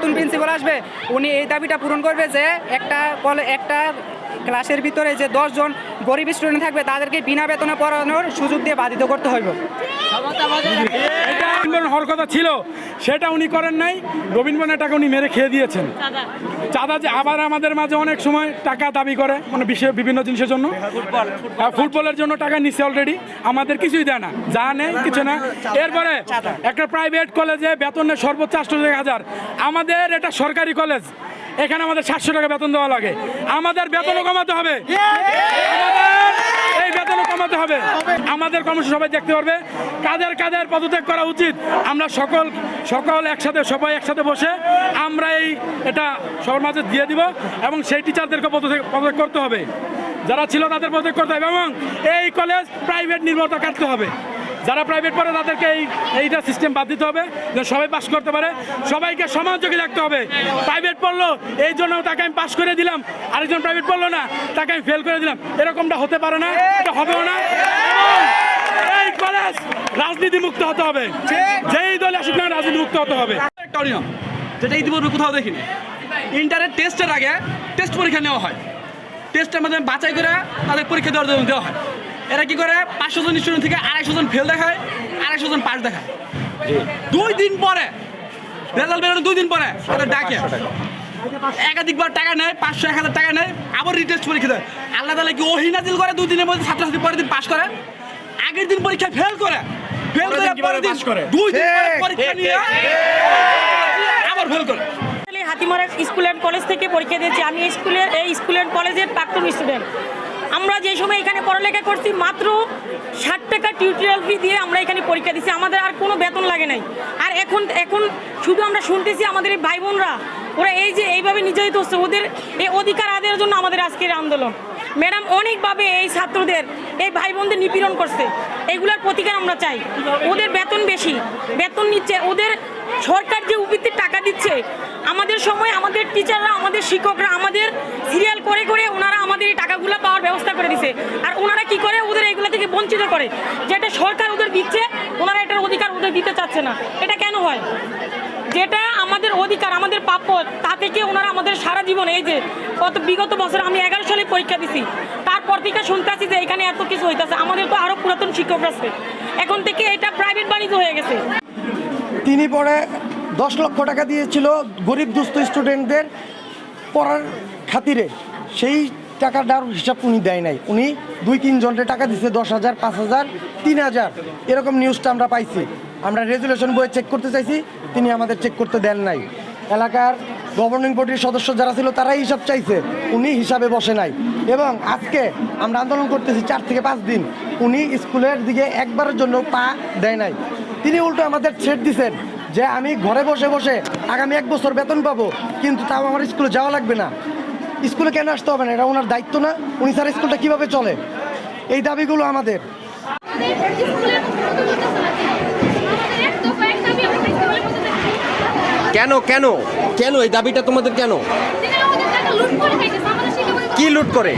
নতুন প্রিন্সিপাল আসবে উনি এই দাবিটা পূরণ করবে যে একটা ক্লাসের ভিতরে যে 10 জন গরিব স্টুডেন্ট থাকবে তাদেরকে বিনা বেতনে পড়ানোর সুযোগ দিয়ে বাধিত করতে হইব। হওয়ার কথা ছিল সেটা উনি করেন নাই। রবীন্দ্রনাথ টাকা উনি মেরে খেয়ে দিয়েছেন। চাঁদা যে আবার আমাদের মাঝে অনেক সময় টাকা দাবি করে মানে বিভিন্ন জিনিসের জন্য, ফুটবলের জন্য টাকা নিচ্ছে অলরেডি, আমাদের কিছুই দেয় না, যা নেই কিছু না। এরপরে একটা প্রাইভেট কলেজে বেতনের সর্বোচ্চ 8,000, আমাদের এটা সরকারি কলেজ, এখানে আমাদের 700 টাকা বেতন দেওয়া লাগে। আমাদের বেতনও কমাতে হবে, এই বেতনও কমাতে হবে। আমাদের কর্মসূচি সবাই দেখতে পারবে কাদের কাদের পদত্যাগ করা উচিত। আমরা সকল একসাথে সবাই একসাথে বসে আমরা এটা সবার মাঝে দিয়ে দিব এবং সেই টিচারদেরকে পদত্যাগ করতে হবে, যারা ছিল তাদের পদত্যাগ করতে হবে এবং এই কলেজ প্রাইভেট নির্ভরতা কাটতে হবে। যারা প্রাইভেট পড়ে তাদেরকে এইটা সিস্টেম বাদ দিতে হবে যে সবাই পাস করতে পারে, সবাইকে সমানযোগী রাখতে হবে। প্রাইভেট পড়লো এই জন্য তাকে আমি পাস করে দিলাম, আরেকজন প্রাইভেট পড়লো না তাকে আমি ফেল করে দিলাম, এরকমটা হতে পারে না, এটা হবেও না। এই কলেজ রাজনীতি মুক্ত হতে হবে, যেই দলে আসুক না রাজনীতি মুক্ত হতে হবে। যেটা ইতিপূর্বে কোথাও দেখিনি, ইন্টারের টেস্টের আগে টেস্ট পরীক্ষা নেওয়া হয়, টেস্টের মাধ্যমে বাছাই করে তাদের পরীক্ষা দেওয়ার জন্য দেওয়া হয়। এরা কি করে 500 জন স্টুডেন্ট থেকে 250 জন ফেল দেখায়, 250 জন পাস দেখায়। 2 দিন পরে রেজাল্ট বেরোনো 2 দিন পরে তাদের ডাকে একাধিকবার টাকা নেয়, 500-1000 টাকা নেয়, আবার রিটেস্ট পরীক্ষা দেয়। আল্লাহ তাআলা কি ওহী নাযিল করে 2 দিনের মধ্যে ছাত্রছাত্রী পরের দিন পাস করে, আগের দিন পরীক্ষা ফেল করে পরের দিন 2 দিন পরে পরীক্ষা নিয়ে আবার ফেল করে। হাতিমারা স্কুল অ্যান্ড কলেজ থেকে পরীক্ষা দিয়েছি। আমি এই স্কুল অ্যান্ড কলেজের প্রাক্তন স্টুডেন্ট। আমরা যে সময় এখানে পড়ালেখা করছি মাত্র 60 টাকা টিউটোরিয়াল ফি দিয়ে আমরা এখানে পরীক্ষা দিচ্ছি, আমাদের আর কোনো বেতন লাগে নাই। আর এখন শুধু আমরা শুনতেছি আমাদের এই ভাই বোনরা ওরা এইভাবে নির্যাতিত হচ্ছে, ওদের এই অধিকার আদায়ের জন্য আমাদের আজকের আন্দোলন। ম্যাডাম অনেকভাবে এই ছাত্রদের এই ভাই বোনদের নিপীড়ন করছে, এগুলার প্রতিকার আমরা চাই। ওদের বেতন বেশি, বেতন নিচ্ছে, ওদের সরকার যে উপবৃত্তির টাকা দিচ্ছে, আমাদের সময় আমাদের টিচাররা আমাদের শিক্ষকরা আমাদের সিরিয়াল করে করে ওনারা আমাদের এই টাকাগুলো পাওয়ার ব্যবস্থা করে দিছে। আর ওনারা কি করে ওদের এগুলো থেকে বঞ্চিত করে, যেটা সরকার ওদের দিচ্ছে ওনারা এটার অধিকার ওদের দিতে চাচ্ছে না। এটা কেন হয়? যেটা আমাদের অধিকার আমাদের প্রাপ্য তা থেকে ওনারা আমাদের সারা জীবন এই যে বিগত বছর আমি 11 সালে পরীক্ষা দিছি, তারপর থেকে শুনতেছি যে এখানে এত কিছু হইতেছে। আমাদের তো আরো পুরাতন শিক্ষক আছে, এখন থেকে এটা প্রাইভেট বাণিজ্য হয়ে গেছে। তিনি পরে 10 লক্ষ টাকা দিয়েছিল গরিব দুস্থ স্টুডেন্টদের পড়ার খাতিরে, সেই টাকাটার হিসাব উনি দেয় নাই। উনি 2-3 জনের টাকা দিচ্ছে, 10,000, 5,000, 3,000 এরকম নিউজটা আমরা পাইছি। আমরা রেজুলেশন বইয়ে চেক করতে চাইছি, তিনি আমাদের চেক করতে দেন নাই। এলাকার গভর্নিং বডির সদস্য যারা ছিল তারাই হিসাব চাইছে, উনি হিসাবে বসে নাই। এবং আজকে আমরা আন্দোলন করতেছি 4 থেকে 5 দিন, উনি স্কুলের দিকে একবারের জন্য পা দেয় নাই। তিনি উল্টো আমাদের থ্রেট দিচ্ছেন যে আমি ঘরে বসে বসে আগামী 1 বছর বেতন পাবো, কিন্তু তাও আমার স্কুলে যাওয়া লাগবে না। স্কুলে কেন আসতে হবে না? এটা ওনার দায়িত্ব না? উনি স্যার স্কুলটা কীভাবে চলে? এই দাবিগুলো আমাদের। কেন কেন কেন এই দাবিটা তোমাদের? কেন কি লুট করে?